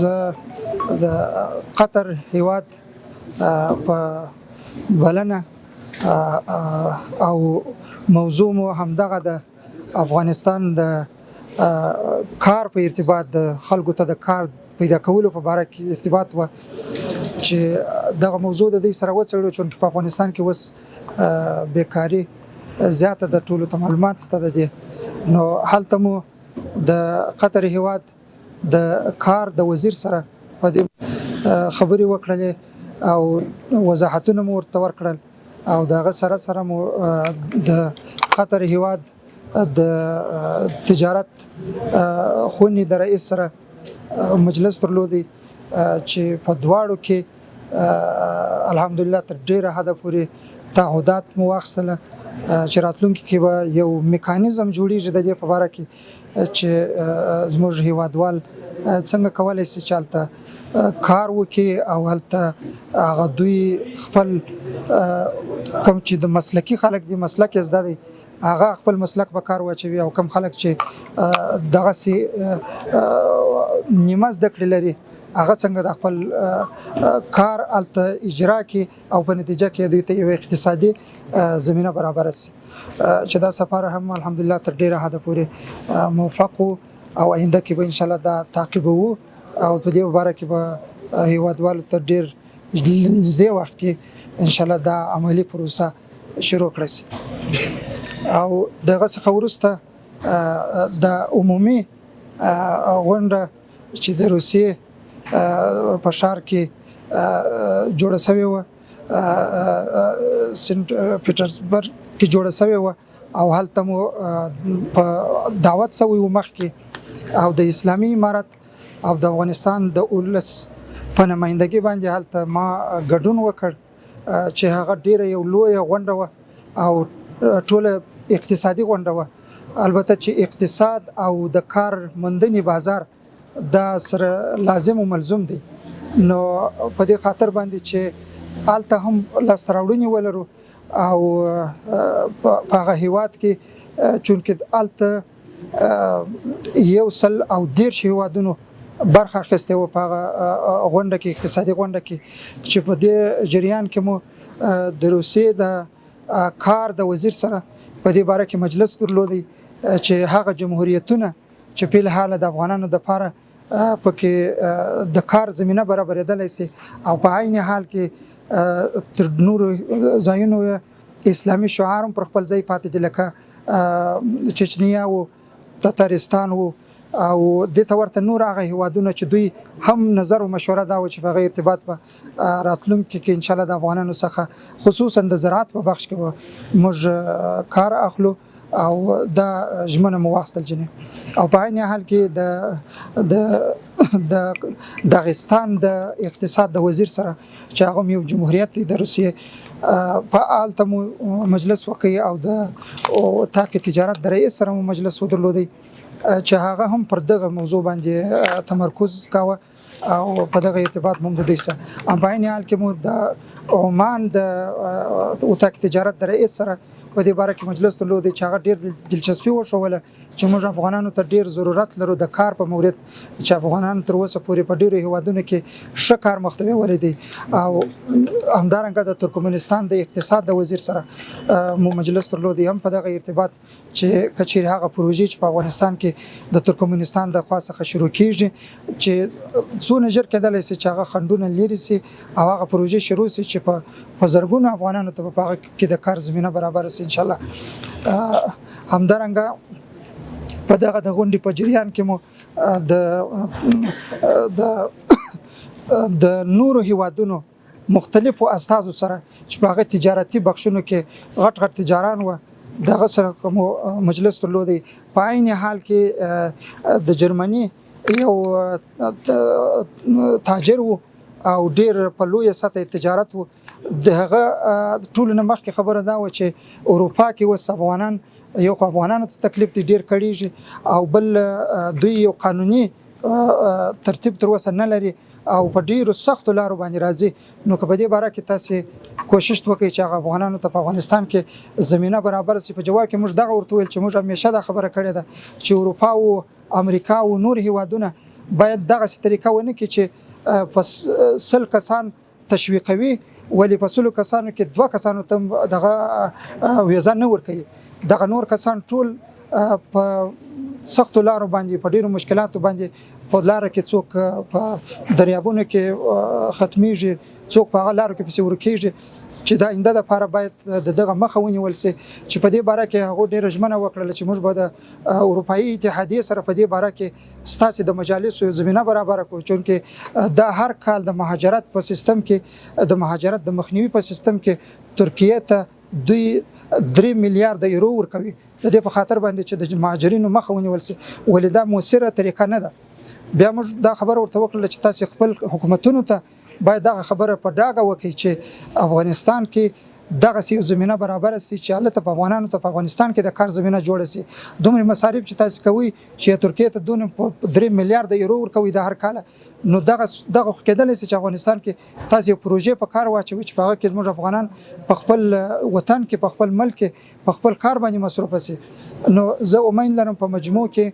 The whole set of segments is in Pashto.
زه د قطر هیواد په بلنه او موضوع مو همدغه د افغانستان د کار په ارتباط د خلکو ته د کار پیدا کولو په اړه کې ارتباط و چې دغه موضوع د دې سره وڅېړو چې په افغانستان کې اوس بیکاری زیاته د ټولو ته معلومات ستده دي نو هلته مو د قطر هیواد د کار د وزیر سره په دې خبرې وکړلې او وضاحتونه مو ورته ورکړل او دغه سره مو د قطر هیواد د تجارت خونې د رئیس سره مجلس درلودي چې په دواړو کې الحمدلله تر ډیره حده پورې تعهدات مو واخیستله چې راتلونکي کې به یو میکانیزم جوړیږي د دې په اړه کې چې زموږ هیوادوال څنګه کولی شي چې هلته کار وکړي او هلته هغه دوی خپل کوم چې د مسلکي خلک دي مسلک یې زده دی هغه خپل مسلک به کار واچوي او کم خلک چې دغسې نیمه زده کړې لري هغه څنګه د خپل کار هلته اجرا کړي او په نتیجه کې دوی ته یو اقتصادي زمینه برابره شي چې دا سفر هم الحمدلله تر ډیره حده پورې موفق او آینده کې به انشاءالله دا تعقیبوو او په دې اړه کې به هیوادوالو ته ډیر نږدې وخت کې انشاءالله دا عملی پروسه شروع کړی شي او دغه څخه وروسته د عمومي غونډه چې د روسیې په ښار کې جوړه شوې وه سنت پیټرزبرګ کې جوړه شوې وه او هلته مو په دعوت شوی و مخکې او د اسلامي امارت او د افغانستان د اولس په نمایندګۍ باندې هلته ما ګډون وکړ چې هغه ډیره یو لویه غونډه وه او ټوله اقتصادي غونډه وه البته چې اقتصاد او د کار موندنې بازار دا سره لازم او ملزوم دی نو په دې خاطر باندې چې هلته هم لاسته راوړنې ولرو او په هغه هیواد کې چونکې هلته 130 هیوادونو برخه اخیستې وه په هغه غونډه کې اقتصادي غونډه کې چې په دې جریان کې مو د روسیې د کار د وزیر سره په دې باره کې مجلس درلودی چې هغه جمهوریتونه چې په الحال د افغانانو لپاره پکې د کار زمينه برابرېدلی شي او په عین حال کې تر نورو ځایونو اسلامي شعار هم پر خپل ځای پاتې دي لکه چچنیا او تتارستان او د ورته نور هغه هیوادونه چې دوی هم نظر او مشوره دا و چې په غیر ارتباط په راتلونکي کې ان شاء الله د افغانانو څخه خصوصا د زراعت په بخش کې موږ کار اخلو او دا ژمنه مو واخیستل جنې او په عین حال کې د داغستان د اقتصاد د وزیر سره چې هغه یو جمهوریت دی د روسیې په هلته مو مجلس وکړي او د اتاق تجارت د رئیس سره مو مجلس ودرلودی چې هغه هم پر دغه موضوع باندې تمرکز کاوه او په دغه ارتباط مو د دې سره په عین حال کې مو د عمان د اتاق تجارت د رئیس سره په دې باره کې مجلس درلودی چې هغه ډیر دلچسپي وښوله چې موږ افغانانو ته ډیر ضرورت لرو د کار په مورد چې افغانان تر اوسه پورې په ډیرو هیوادونو کې ښه کار مخته وړی دی او همدارنګه د ترکمنستان د اقتصاد د وزیر سره مو مجلس درلودی هم په دغه ارتباط چې کچیر هغه پروژې چې په افغانستان کې د ترکمنستان د خوا څخه شروع کیږي چې څونه ژر کېدلی شي چې هغه خنډونه لري سي او هغه پروژې شروع سي چې په زرګونو افغانانو ته په هغه کې د کار زمينه برابر سي ان شاء الله همدارنګه په دغه د غونډې په جریان کې مو د نورو هیوادونو مختلفو استازو سره چې په هغه تجارتي بخشونو کې غټ تجاران و دغه سره کوم مجلس درلودی په عین حال کې د جرمني یو تاجر و او ډیر په لویه سطح تجارت و دغه ټول نه مخکې خبره دا و چې اروپا کې وس افغانان یو افغانانو ته تکلیف ډیر کړیږي او بل دوی یو قانوني ترتیب تر اوسه نه لري او په ډیرو سختو لارو باندې راځي نو که په دې باره کې تاسو کوشش وکړئ چې هغه افغانانو ته په افغانستان کې زمينه برابر شي. په جواب کې موږ دغه ورته ویل چې موږ همیشه دا خبره کړې ده چې اروپا او امریکا او نور هیوادونه باید دغه طریقه ونه کړي چې په 100 کسان تشویقوي ولی په 100 کسانو کې 2 کسانو ته دغه ویزه نه ورکوي. دغه نور کسان ټول په سختو لارو باندې په ډیرو مشکلاتو باندې په لار کې څوک په دریابونو کې ختميږي څوک په لار کې پسې ورکیږي چې د آینده لپاره باید دغه مخه ونیول شي چې په دې باره کې هغه ډېر ژمنه وکړه چې موږ به د اروپאי اتحادیه سره په دې باره کې ستاسو د مجالسو زمينه برابر کوو چې د هر کال د مهاجرت په سیستم کې د مهاجرت د مخنیوي په سیستم کې ترکیه ته دوی 3 میلیارډ یورو ورکوي د دې په خاطر باندې چې د مهاجرینو مخه ونیول شي ولې دا موثره طریقه نه ده. بیا موږ دا خبر ورته وکړل چې تاسو خپل حکومتونو ته باید دغه خبره په ډاګه وکړي چې افغانستان کې دغه سیو زمينه برابر سي چې حالت په افغانانو ته په افغانستان کې د کار زمينه جوړه سي. دومره مصارف چې تاسو کوي چې ترکیه ته دونه 3 میلیارډ یورو ورکوي د هر کال نو دغه کېدل چې افغانستان کې تاسو یو پروژې په کار واچوي چې په هغه کې زموږ افغانان په خپل وطن کې په خپل ملک کې په خپل کار باندې مصروف سي. نو زه امید لرم په مجموع کې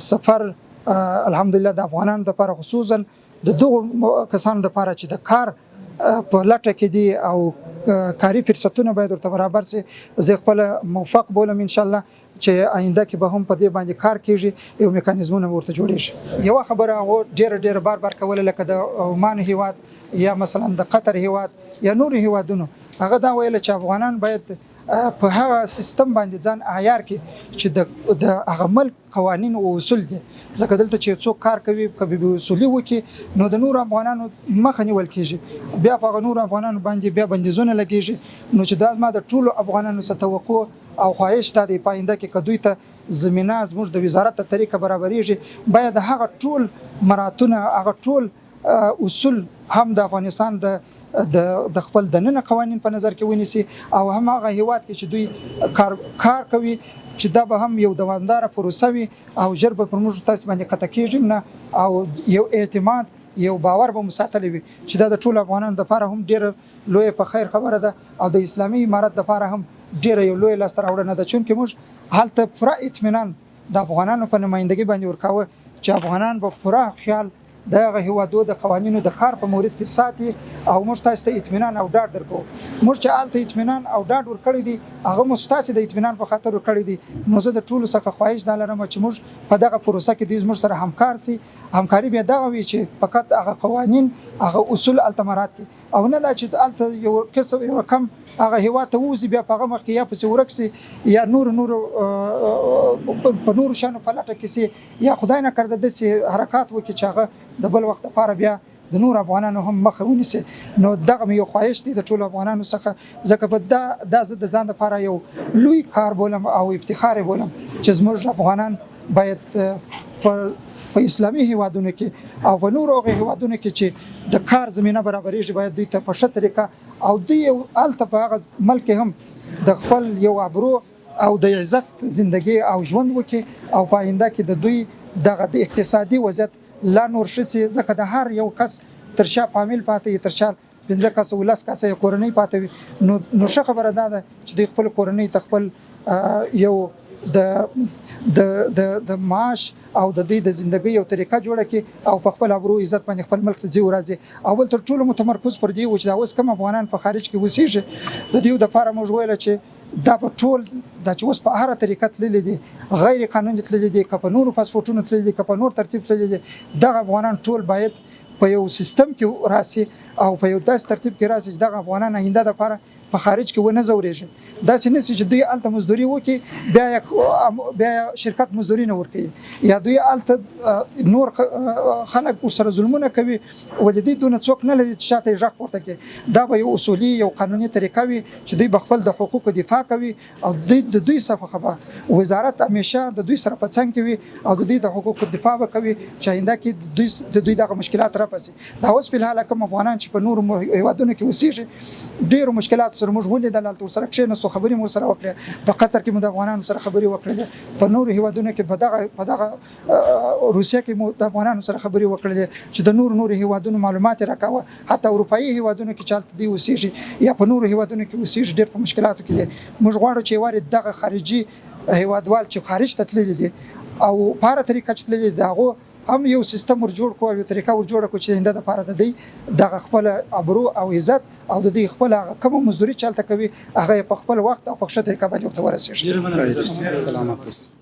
سفر الحمدلله د افغانانو لپاره خصوصا د دغه کسانو لپاره چې د کار په لټه کې دي او کاري فرصتونه باید ورته برابر شي. زه خپل موفق بولم ان شاء الله چې آینده کې به هم په دې باندې کار کیږي یو میکانیزمونه ورته جوړیږي. یو خبره هغه ډېر بار کوله لکه د عمان هیواد یا مثلا د قطر هیواد یا نور هیوادونو هغه دا ویل چې افغانان باید په هغه سیستم باندې ځان عیار کړي چې د هغه ملک قوانین او اصول دي ځکه دلته چې څوک کار کوي کبي به اصولي وکي نو د نور افغانانو مخه نیول کیږي بیا په نور افغانانو باندې بیا بندیزونه لګیږي نو چې دا ما د ټولو افغانانو څخه توقع او خواهش ته د پاینده کې کدوې ته زمينه زموږ د وزارت ته طریقه برابرېږي باید هغه ټول مراتونه هغه ټول اصول هم د افغانستان د خپل دننه قوانین په نظر کې ونیسي او هم هغه هیواد کې چې دوی کار کوي چې دا به هم یو دوامدار پروسه وي او ژر به پر موږ تاسو باندې قطع کېږي نه او یو اعتماد یو باور به مساتل وي چې دا د ټول افغانانو لپاره هم ډېر لوی په خیر خبره ده او د اسلامي امارت لپاره هم ډېر یو لوی لاس راوړنه ده چې موږ حالت پوره اطمینان د افغانانو په نمائندګي باندې ورکاوه چې افغانان به پوره خیال دغه هیوادو د قوانینو د کار په مورید کې ساتي او موږ تاسو ته اطمینان او ډاډ درکو. موږ چې آلته اطمینان او ډاډ ورکړی دي هغه موږ تاسو د اطمینان په خاطر ورکړی دي نو زه د ټولو څخه خواهش لرم چې موږ په دغه پروسه کې د زموږ سره همکار سي همکاري بیا دغه وي چې فقط هغه قوانین هغه اصول التمرات دي او نه دا چې آلته یو کس یو کم هغه هیواد ته وځي بیا په هغه مخ کې یا پسې ورکسي یا نور په نور شانو په لټه کې سي یا خدای نه کړه د سي حرکت وکړي چې هغه د بل وخت لپاره بیا د نور افغانانو هم مخه ونیسي نو دغه یو خواهش دي د ټول افغانانو څخه ځکه په دا زه د ځان لپاره یو لوی کار بولم او افتخار بولم چې زموږ افغانان باید په اسلامي هیوادونو کې او په نورو هیوادونو کې چې د کار زمينه برابرېږي باید دوی ته په ښه طریقه او دوی الته په هغه ملک هم د خپل یو ابرو او د عزت ژوندۍ او ژوند وکړي او په آینده کې د دوی د اقتصادي وضعیت لا نور شي ځکه د هر یو کس ترشا فامیل پاتې ترشا 15 کس ولس کس کورنۍ پاتې نو ښه خبره ده چې د خپل کورنۍ تخپل یو د معاش او د دې د ژوندۍ یو طریقه جوړه کی او په خپل ابرو عزت باندې خپل ملک ته ځي ورځي او بل تر ټولو متمرکز پر دی چې دا اوس کوم افغانان په خارج کې وسیږي د دې د لپاره موږ ویل چې دا په ټول د چې اوس په هر طریقه تللی دي غیر قانوني تللی دي که په نورو پاسپورتونو تللی دي که په نور ترتیب تللی دي دغه افغانان ټول باید په یو سیستم کې راسي او په یو داس ترتیب کې راسي چې دغه افغانان آینده د لپاره په خارج کې ونه زورېږي دا سینې چې دوی الته مزدوري وکي بیا شرکت مزدوري نه ورکوي یا دوی الته نور خلک ورسره ظلمونه کوي ولې دونه څوک نه لري چې شاته غږ پورته کوي دا به یو اصولي یو قانوني طریقه وي چې دوی بخپل د حقوقو دفاع کوي او د دوی څخه وزارت همیشه د دوی سره په څنګ کې وي او د دوی د حقوقو دفاع وکوي چې آینده کې د دوی دغه مشکلات راپسي دا اوس په حال کوم افغانان چې په نور هیوادونو کې اوسېږي ډېر مشکلات سره موږ ولیدل هلته ورسره کښېناستو خبرې مو ورسره وکړې په قطر کې مو د افغانانو سره خبرې وکړلې په نورو هیوادونو کې په دغه روسیه کې مو د افغانانو سره خبرې وکړلې چې د نورو هیوادونو معلومات راکاوه حتی اروپایي هیوادونو کې چې هلته دی اوسېږي یا په نورو هیوادونو کې اوسېږي ډېر په مشکلاتو کې دی موږ غواړو چې وارد دغه خارجي هیوادوال چې خارج ته تللي دي او په هره طریقه چې تللي دي هغو هم یو سیستم ور جوړ کړو یو طریقه ور جوړه کړو چې د آینده لپاره د دې دغه خپل ابرو او عزت او د دې خپل کوم مزدوري چې هلته کوي هغه په خپل وخت او په ښه طریقه باندې ورته ورسېږي سلامت اوسئ